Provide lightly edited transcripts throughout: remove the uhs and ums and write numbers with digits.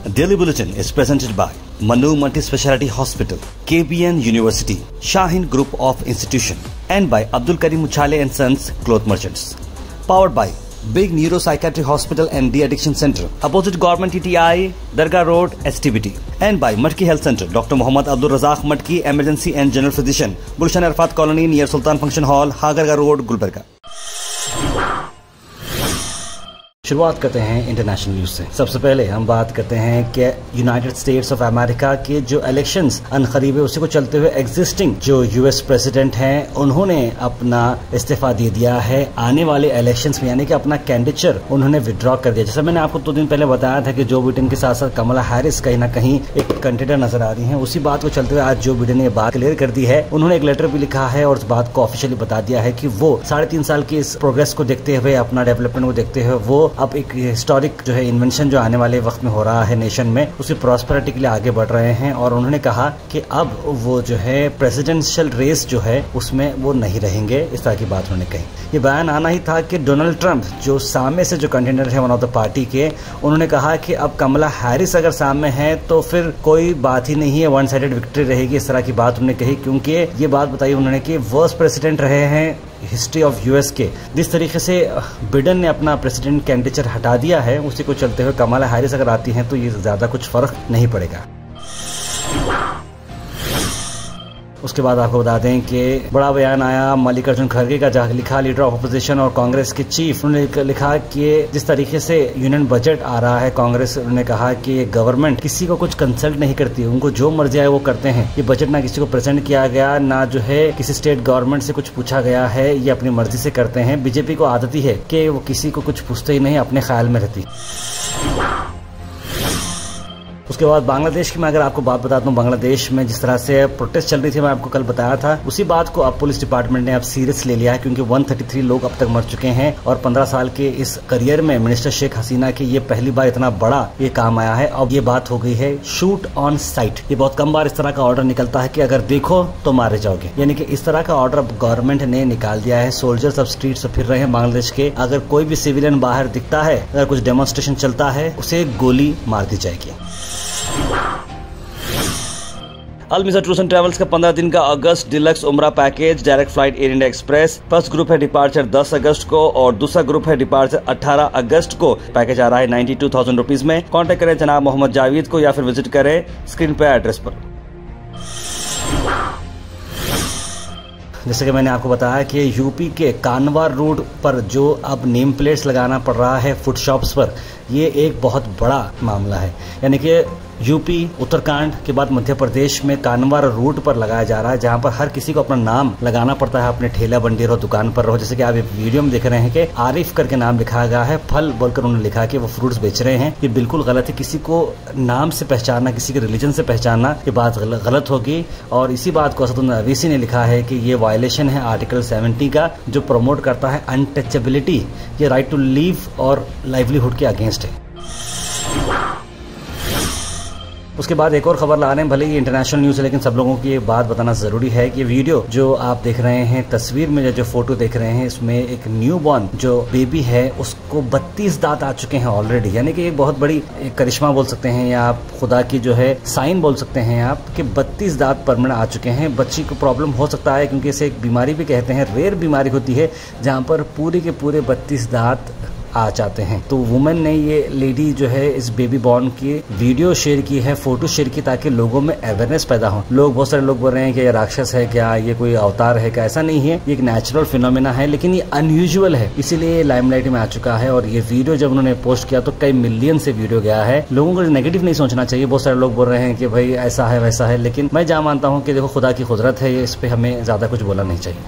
Daily Bulletin is presented by Manu Multi-Speciality Hospital, KBN University, Shaheen Group of Institution, and by Abdul Karim Uchale and Sons Cloth Merchants. Powered by Big Neuropsychiatric Hospital and De-Addiction Center, opposite Government TTI, Dargah Road, STBT, and by Matki Health Center, Dr. Muhammad Abdul Razak Matki, Emergency and General Physician, Gulshan Arfat Colony near Sultan Function Hall, Hagarga Road, Gulbarga. शुरुआत करते हैं international news से। सबसे पहले हम बात करते हैं कि यूनाइटेड स्टेट्स ऑफ अमेरिका के जो इलेक्शंस अनकरीब है उसी को चलते हुए एग्जिस्टिंग जो यूएस प्रेसिडेंट हैं उन्होंने अपना इस्तीफा दे दिया है। आने वाले इलेक्शंस में यानी कि अपना कैंडिडेचर उन्होंने विड्रॉ कर दिया। जैसा मैंने आपको 2 दिन पहले बताया था कि जो बिडेन के साथ साथ कमला हैरिस कहीं ना कहीं एक कंटेंडर नजर आ रही है, उसी बात को चलते हुए आज जो बिडेन ने बात क्लियर कर दी है। उन्होंने एक लेटर भी लिखा है और इस बात को ऑफिशियली बता दिया है कि वो 3.5 साल की इस प्रोग्रेस को देखते हुए, अपना डेवलपमेंट को देखते हुए वो अब एक हिस्टोरिक जो है इन्वेंशन जो आने वाले वक्त में हो रहा है नेशन में, उसी प्रॉस्पेरिटी के लिए आगे बढ़ रहे हैं। और उन्होंने कहा कि अब वो जो है प्रेसिडेंशियल रेस जो है उसमें वो नहीं रहेंगे, इस तरह की बात उन्होंने कही। ये बयान आना ही था कि डोनाल्ड ट्रंप जो सामने से जो कंटेंडर है वन ऑफ द पार्टी के, उन्होंने कहा कि अब कमला हैरिस अगर सामने है तो फिर कोई बात ही नहीं है, वन साइडेड विक्ट्री रहेगी, इस तरह की बात उन्होंने कही। क्योंकि ये बात बताई उन्होंने कि वर्स्ट प्रेसिडेंट रहे हैं हिस्ट्री ऑफ यूएस के। जिस तरीके से बिडेन ने अपना प्रेसिडेंट कैंडिडेट हटा दिया है उसी को चलते हुए कमला हैरिस अगर आती हैं तो ये ज्यादा कुछ फर्क नहीं पड़ेगा। उसके बाद आपको बता दें कि बड़ा बयान आया मल्लिकार्जुन खड़गे का, जहाँ लिखा लीडर ऑफ अपोजिशन और कांग्रेस के चीफ, उन्होंने लिखा कि जिस तरीके से यूनियन बजट आ रहा है कांग्रेस, उन्होंने कहा कि गवर्नमेंट किसी को कुछ कंसल्ट नहीं करती, उनको जो मर्जी आए वो करते हैं। ये बजट ना किसी को प्रेजेंट किया गया, ना जो है किसी स्टेट गवर्नमेंट से कुछ पूछा गया है, ये अपनी मर्जी से करते हैं। बीजेपी को आदत ही है कि वो किसी को कुछ पूछते ही नहीं, अपने ख्याल में रहती। उसके बाद बांग्लादेश की मैं अगर आपको बात बताता हूँ, बांग्लादेश में जिस तरह से प्रोटेस्ट चल रही थी, मैं आपको कल बताया था, उसी बात को अब पुलिस डिपार्टमेंट ने अब सीरियस ले लिया है। क्योंकि 133 लोग अब तक मर चुके हैं और 15 साल के इस करियर में मिनिस्टर शेख हसीना के ये पहली बार इतना बड़ा ये काम आया है। अब ये बात हो गई है शूट ऑन साइट। ये बहुत कम बार इस तरह का ऑर्डर निकलता है कि अगर देखो तो मारे जाओगे, यानी कि इस तरह का ऑर्डर अब गवर्नमेंट ने निकाल दिया है। सोल्जर्स अब स्ट्रीट से फिर रहे हैं बांग्लादेश के, अगर कोई भी सिविलियन बाहर दिखता है, अगर कुछ डेमोन्स्ट्रेशन चलता है, उसे गोली मार दी जाएगी। अल मिज़ा टूर्स एंड ट्रैवल्स का 15 दिन का अगस्त डिलक्स उमरा package, direct flight air India express. First group है डिपार्चर 10 अगस्त को और दूसरा ग्रुप है डिपार्चर 18 अगस्त को। पैकेज आ रहा है 92,000 रुपीज में। कांटेक्ट करें जनाब मोहम्मद जावेद को या फिर विजिट करें स्क्रीन पे एड्रेस पर। जैसे कि मैंने आपको बताया कि यूपी के कानवार रोड पर जो अब नेम प्लेट्स लगाना पड़ रहा है फूड शॉप्स पर, ये एक बहुत बड़ा मामला है। यानी कि यूपी, उत्तराखंड के बाद मध्य प्रदेश में कानवार रूट पर लगाया जा रहा है, जहां पर हर किसी को अपना नाम लगाना पड़ता है, अपने ठेला बंडी रहो, दुकान पर रहो। जैसे कि आप वीडियो में देख रहे हैं कि आरिफ करके नाम लिखा गया है, फल बोलकर उन्होंने लिखा कि वो फ्रूट्स बेच रहे हैं। ये बिल्कुल गलत है। किसी को नाम से पहचानना, किसी के रिलीजन से पहचानना, ये बात गलत होगी। और इसी बात को असदुद्दीन अवीसी ने लिखा है कि ये वायलेशन है आर्टिकल 70 का, जो प्रमोट करता है अनटचेबिलिटी, ये राइट टू लीव और लाइवलीहुड के अगेंस्ट है। उसके बाद एक और खबर ला रहे हैं, भले ही इंटरनेशनल न्यूज है लेकिन सब लोगों की ये बात बताना जरूरी है कि वीडियो जो आप देख रहे हैं, तस्वीर में जो फोटो देख रहे हैं, इसमें एक न्यू बॉर्न जो बेबी है उसको 32 दांत आ चुके हैं ऑलरेडी। यानी कि एक बहुत बड़ी एक करिश्मा बोल सकते हैं या आप खुदा की जो है साइन बोल सकते हैं आप, कि 32 दांत परमानेंट आ चुके हैं। बच्ची को प्रॉब्लम हो सकता है क्योंकि इसे एक बीमारी भी कहते हैं, रेयर बीमारी होती है जहाँ पर पूरे के पूरे 32 दांत आ जाते हैं। तो वुमेन ने, ये लेडी जो है, इस बेबी बॉर्न की वीडियो शेयर की है, फोटो शेयर की, ताकि लोगों में अवेयरनेस पैदा हो। बहुत सारे लोग बोल रहे हैं कि ये राक्षस है क्या, ये कोई अवतार है क्या? ऐसा नहीं है, ये एक नेचुरल फिनोमेना है, लेकिन ये अनयूजुअल है, इसीलिए लाइमलाइट में आ चुका है। और ये वीडियो जब उन्होंने पोस्ट किया तो कई मिलियन से वीडियो गया है। लोगों को नेगेटिव नहीं सोचना चाहिए। बहुत सारे लोग बोल रहे हैं कि भाई ऐसा है वैसा है, लेकिन मैं जहाँ मानता हूँ कि देखो खुदा की कुदरत है, इस पे हमें ज्यादा कुछ बोलना नहीं चाहिए।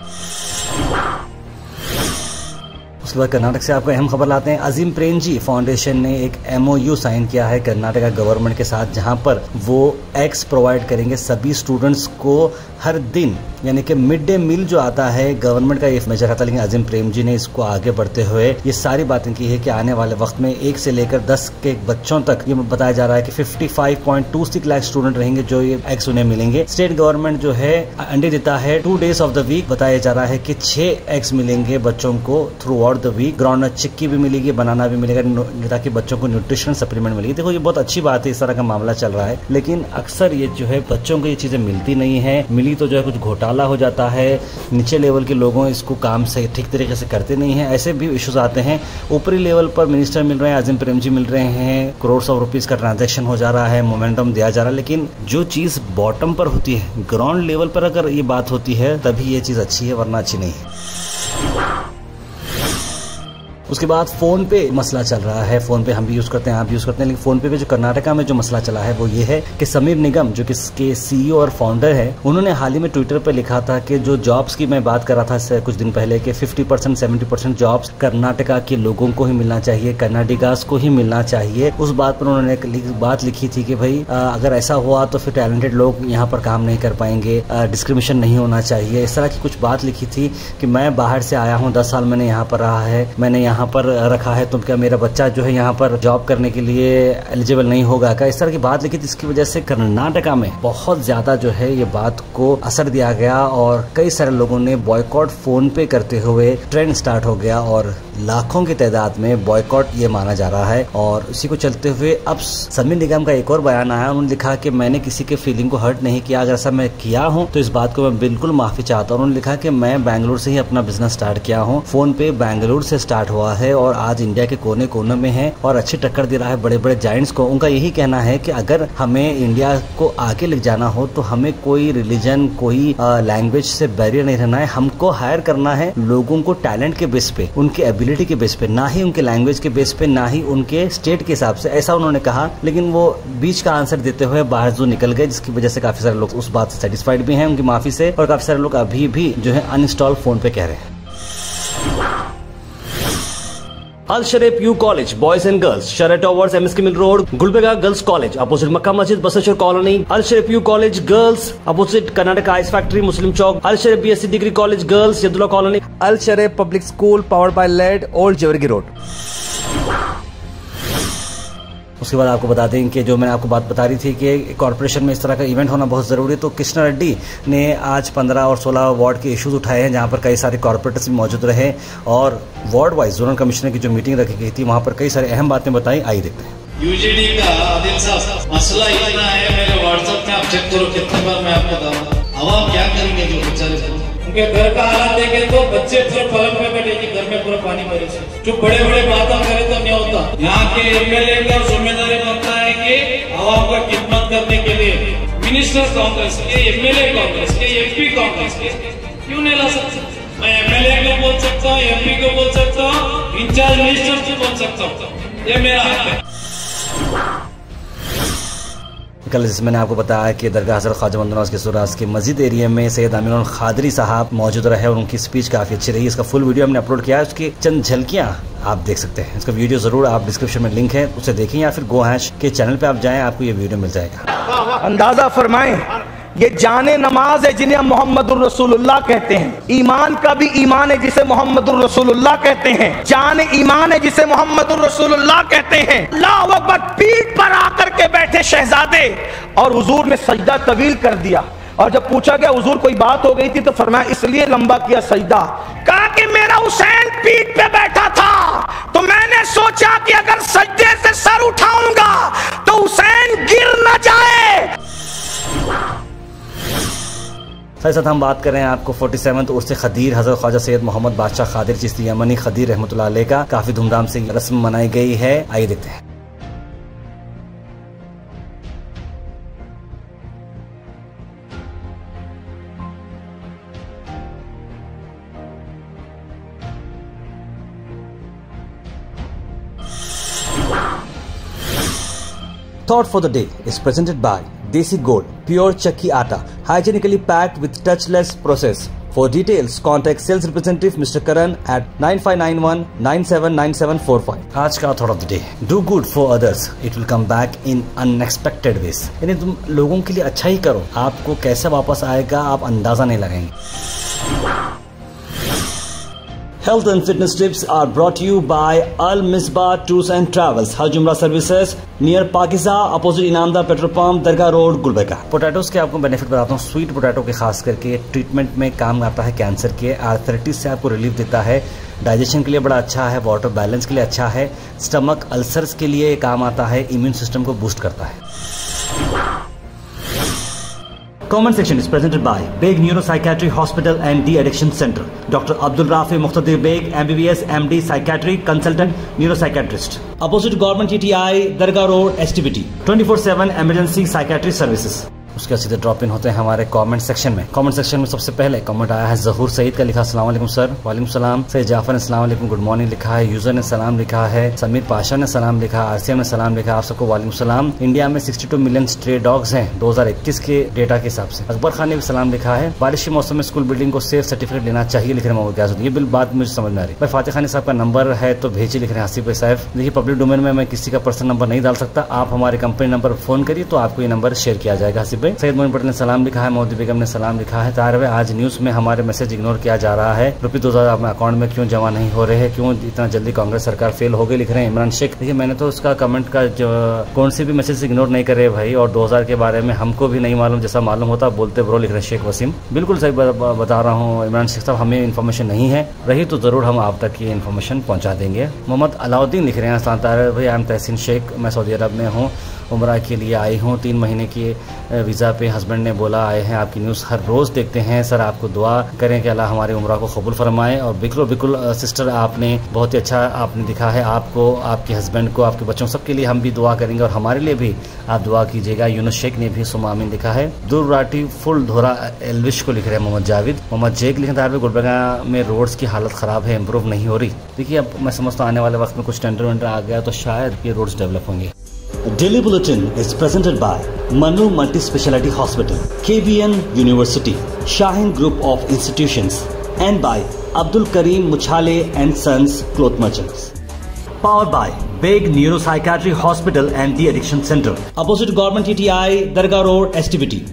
उसके बाद कर्नाटक से आपको अहम खबर लाते हैं। अजीम प्रेमजी फाउंडेशन ने एक MOU साइन किया है कर्नाटका गवर्नमेंट के साथ, जहां पर वो एग्स प्रोवाइड करेंगे सभी स्टूडेंट्स को हर दिन। यानी कि मिड डे मील जो आता है गवर्नमेंट का ये मेजर था, लेकिन अजीम प्रेमजी ने इसको आगे बढ़ते हुए ये सारी बातें की है कि आने वाले वक्त में 1 से लेकर 10 के बच्चों तक ये बताया जा रहा है कि 55.26 लाख स्टूडेंट रहेंगे जो ये एग्स उन्हें मिलेंगे। स्टेट गवर्नमेंट जो है अंडे देता है 2 days ऑफ द वीक। बताया जा रहा है कि 6 एग्स मिलेंगे बच्चों को throughout the week. Groundnut chikki भी मिलेगी, बनाना भी मिलेगा, ताकि बच्चों को न्यूट्रिशन सप्लीमेंट मिलेगी। देखो ये बहुत अच्छी बात है, इस तरह का मामला चल रहा है, लेकिन अक्सर ये जो है बच्चों को ये चीजें मिलती नहीं है। मिली तो जो है कुछ घोटाला हो जाता है, नीचे लेवल के लोगों इसको काम से ठीक तरीके से करते नहीं है, ऐसे भी इश्यूज आते हैं। ऊपरी लेवल पर मिनिस्टर मिल रहे हैं, आजिम प्रेम जी मिल रहे हैं, करोड़ ऑफ रुपीज का ट्रांजैक्शन हो जा रहा है, मोमेंटम दिया जा रहा है, लेकिन जो चीज बॉटम पर होती है, ग्राउंड लेवल पर अगर ये बात होती है तभी ये चीज अच्छी है, वरना अच्छी नहीं है। उसके बाद फोन पे मसला चल रहा है। फोन पे हम भी यूज करते हैं, आप भी यूज करते हैं, लेकिन फोन पे जो कर्नाटका में जो मसला चला है वो ये है कि समीर निगम जो कि इसके सीईओ और फाउंडर है, उन्होंने हाल ही में ट्विटर पे लिखा था कि जो जॉब्स की मैं बात कर रहा था इससे कुछ दिन पहले कि 50% 70% जॉब्स कर्नाटका के लोगों को ही मिलना चाहिए, कर्नाटकास को ही मिलना चाहिए। उस बात पर उन्होंने बात लिखी थी कि भाई अगर ऐसा हुआ तो फिर टैलेंटेड लोग यहाँ पर काम नहीं कर पाएंगे, डिस्क्रिमिनेशन नहीं होना चाहिए, इस तरह की कुछ बात लिखी थी कि मैं बाहर से आया हूँ, 10 साल मैंने यहाँ पर रहा है, मैंने यहाँ पर रखा है, तो क्या मेरा बच्चा जो है यहाँ पर जॉब करने के लिए एलिजिबल नहीं होगा का, इस तरह की बात लिखी थी। इसकी वजह से कर्नाटका में बहुत ज्यादा जो है ये बात को असर दिया गया और कई सारे लोगों ने बॉयकॉट फोन पे करते हुए ट्रेंड स्टार्ट हो गया और लाखों की तादाद में बॉयकॉट ये माना जा रहा है। और उसी को चलते हुए अब समीर निगम का एक और बयान आया, उन्होंने लिखा कि मैंने किसी के फीलिंग को हर्ट नहीं किया, अगर ऐसा मैं किया हूँ तो इस बात को मैं बिल्कुल माफी चाहता हूँ। उन्होंने लिखा कि मैं बैंगलोर से ही अपना बिजनेस स्टार्ट किया हूँ, फोन पे बैंगलोर से स्टार्ट हुआ है और आज इंडिया के कोने कोने में है और अच्छी टक्कर दे रहा है बड़े बड़े जायंट्स को। उनका यही कहना है कि अगर हमें इंडिया को आगे ले जाना हो तो हमें कोई रिलीजन, कोई लैंग्वेज से बैरियर नहीं रहना है, हमको हायर करना है लोगों को टैलेंट के बेस पे, उनके एबिलिटी के बेस पे, ना ही उनके लैंग्वेज के बेस पे, ना ही उनके स्टेट के हिसाब से, ऐसा उन्होंने कहा। लेकिन वो बीच का आंसर देते हुए बाहर जो निकल गए, जिसकी वजह से काफी सारे लोग उस बात से सेटिस्फाइड भी हैं उनकी माफी से, और काफी सारे लोग अभी भी जो है अनइंस्टॉल फोन पे कह रहे हैं। Al Sharif U college boys and girls, Sharat towers, MSK mill road, Gulbarga girls college opposite Makka Masjid, Basaveshwar colony. Al Sharif U college girls opposite Karnataka ice factory, Muslim Chowk. Al Sharif BSc degree college girls, Yadulla colony. Al Sharif public school powered by लेड, old Jewargi road. उसके बाद आपको बता दें कि जो मैंने आपको बात बता रही थी कि कॉर्पोरेशन में इस तरह का इवेंट होना बहुत ज़रूरी है, तो कृष्णा रेड्डी ने आज 15 और 16 वार्ड के इश्यूज उठाए हैं, जहां पर कई सारे कॉर्पोरेटर्स भी मौजूद रहे और वार्ड वाइज जोनल कमिश्नर की जो मीटिंग रखी गई थी वहां पर कई सारी अहम बातें बताई। आइए देखते हैं। यूजीडी का आदिल साहब मसला इतना है, मेरे व्हाट्सएप में आप चेक करो कितनी बार मैं आपको बताऊंगा। अब क्या करेंगे जो बेचारे, उनके घर का हालात देखे तो बच्चे पूरे पलंग पे बैठे कि घर में पूरा पानी भरे से, जो बड़े बड़े बातें करे तो नहीं होता। यहाँ के एमएलए का जिम्मेदारी बनता है कि आवाम का खिदमत करने के लिए मिनिस्टर कांग्रेस के, एमएलए कांग्रेस के, एमपी कांग्रेस के क्यों नहीं ला सकते? मैं एमएलए को बोल सकता हूँ, एमपी को बोल सकता हूँ, इंचार्ज मिनिस्टर को बोल सकता हूँ, ये मेरा हक है। कल जैसे मैंने आपको बताया कि दरगाह हज़रत ख्वाजा मंदुनास के सुराज के मस्जिद एरिया में सैयद आमिनुल खादरी साहब मौजूद रहे और उनकी स्पीच काफ़ी अच्छी रही। इसका फुल वीडियो हमने अपलोड किया है, उसकी चंद झलकियां आप देख सकते हैं। इसका वीडियो ज़रूर आप डिस्क्रिप्शन में लिंक है उसे देखें या फिर गो हैश के चैनल पर आप जाएँ, आपको ये वीडियो मिल जाएगा। अंदाजा फरमाएं, ये जाने नमाज है जिन्हें हम मोहम्मदुर रसूलुल्लाह कहते हैं। ईमान का भी ईमान है जिसे मोहम्मदुर रसूलुल्लाह कहते हैं। जान ईमान है जिसे मोहम्मदुर रसूलुल्लाह कहते हैं। अल्लाहु अकबर, पीठ पर आकर के बैठे शहजादे और हुजूर ने सजदा तवील कर दिया। और जब पूछा गया हुजूर कोई बात हो गई थी तो फरमाया इसलिए लंबा किया सजदा। कहा कि मेरा हुसैन पीठ पे बैठा था तो मैंने सोचा कि अगर सजदे से सर उठाऊंगा तो हुसैन गिर न जाए। साथ हम बात कर रहे हैं आपको 47th उर्स खदीर हज़रत ख्वाजा सैयद मोहम्मद बादशाह खादिर चिश्ती यमनी खदीर रहमतुल्लाह अलैह का काफ़ी धूमधाम से रस्म मनाई गई है। आइए देखते हैं। Thought for the day is presented by Desi Gold, pure Chakki Atta, hygienically packed with touchless process. For details, contact sales representative Mr. Karan at 9591979745. आज का thought of the day: Do good for others, it will come back in unexpected ways. यानी तुम लोगों के लिए अच्छा ही करो, आपको कैसे वापस आएगा आप अंदाजा नहीं लगाएंगे। Health and fitness tips are brought to you by Al Misbah Tours and Travels, Hajj Umrah Services, near Pakiza, opposite Inamdar petrol pump, Dargah road, Gulbarga. Potatoes के आपको बेनिफिट बताता हूँ। स्वीट पोटैटो के खास करके ट्रीटमेंट में काम आता है कैंसर के, आर्थराइटिस से आपको रिलीफ देता है, डाइजेशन के लिए बड़ा अच्छा है, वाटर बैलेंस के लिए अच्छा है, स्टमक अल्सर्स के लिए काम आता है, इम्यून सिस्टम को बूस्ट करता है। Comment section is presented by Beg Neuropsychiatry Hospital and De-Addiction Center. Dr. Abdul Rafi Muqtadir Beg, MBBS, MD, Psychiatry, Consultant, Neuropsychiatrist. Opposite Government TTI, Dargah Road, STBT. 24/7 Emergency Psychiatry Services. उसके सीधे drop in होते हैं हमारे comment section में। Comment section में सबसे पहले comment आया है जहूर सईद का, लिखा अस्सलाम वालेकुम सर। वालेकुम सलाम। सैयद जाफर ने अस्सलाम वालेकुम गुड मॉर्निंग लिखा है। यूजर ने सलाम लिखा है। समीर पाशा ने सलाम लिखा, आरसीएम ने सलाम लिखा। आप सबको वालेकुम सलाम। इंडिया में 62 मिलियन स्ट्रे डॉग्स हैं 2021 के डेटा के हिसाब से। अकबर खान ने भी सलाम लिखा है। बारिश के मौसम में स्कूल बिल्डिंग को सेफ सर्टिफिकेट लेना चाहिए, लिख रहे हैं मोहम्मद। ये बिल बात मुझे समझ में आ रही है। फातिह खान साहब का नंबर है तो भेजिए, लिख रहे हैं हासिफ भाई साहब। देखिए पब्लिक डोमेन में मैं किसी का पर्सनल नंबर नहीं डाल सकता, आप हमारे कंपनी नंबर फोन करिए तो आपको ये नंबर शेयर किया जाएगा। हासिफ भाई। सैयद मोइन पटेल ने सलाम लिखा है। मोदी बेगम ने सलाम लिखा है। ताहिर भाई, आज न्यूज में हमारे मैसेज इग्नोर किया जा रहा है। रुपये 2000 अपने अकाउंट में क्यों जमा नहीं हो रहे हैं, क्यों इतना जल्दी कांग्रेस सरकार फेल हो गई, लिख रहे हैं इमरान शेख। देखिए मैंने तो उसका कमेंट का जो कौन सी भी मैसेज इग्नोर नहीं करे भाई, और 2000 के बारे में हमको भी नहीं मालूम, जैसा मालूम होता बोलते ब्रो, लिख रहे हैं शेख वसीम। बिल्कुल सही बता रहा हूँ इमरान शेख साहब, हमें इन्फॉर्मेशन नहीं है, रही तो जरूर हम आप तक ये इन्फॉर्मेशन पहुँचा देंगे। मोहम्मद अलाउद्दीन लिख रहे हैं ताहिर भाई, आई एम तहसीन शेख, मैं सऊदी अरब में हूँ, उम्रा के लिए आई हूँ, 3 महीने की वीज़ा पे हस्बैंड ने बोला आए हैं, आपकी न्यूज़ हर रोज़ देखते हैं सर, आपको दुआ करें कि अल्लाह हमारी उम्रा को कबूल फरमाए। और बिल्कुल सिस्टर, आपने बहुत ही अच्छा आपने दिखा है, आपको, आपके हस्बैंड को, आपके बच्चों सबके लिए हम भी दुआ करेंगे और हमारे लिए भी आप दुआ कीजिएगा। यूनुस शेख ने भी सुमा आमीन लिखा है। दुर्राटी फुल धोरा एलविश को लिख रहे हैं मोहम्मद जावेद। मोहम्मद जेक लिखे तार गुलबर्गा में रोड्स की हालत ख़राब है, इम्प्रूव नहीं हो रही। देखिए अब मैं समझता हूँ आने वाले वक्त में कुछ टेंडर वेंडर आ गया तो शायद ये रोड्स डेवलप होंगे। Daily Bulletin is presented by Manu Multi-Speciality Hospital, KBN University, Shaheen Group of Institutions, and by Abdul Karim Muchale and Sons Cloth Merchants. Powered by Beg Neuropsychiatry Hospital and De-Addiction Center, opposite Government TTI, Dargah Road, STBT.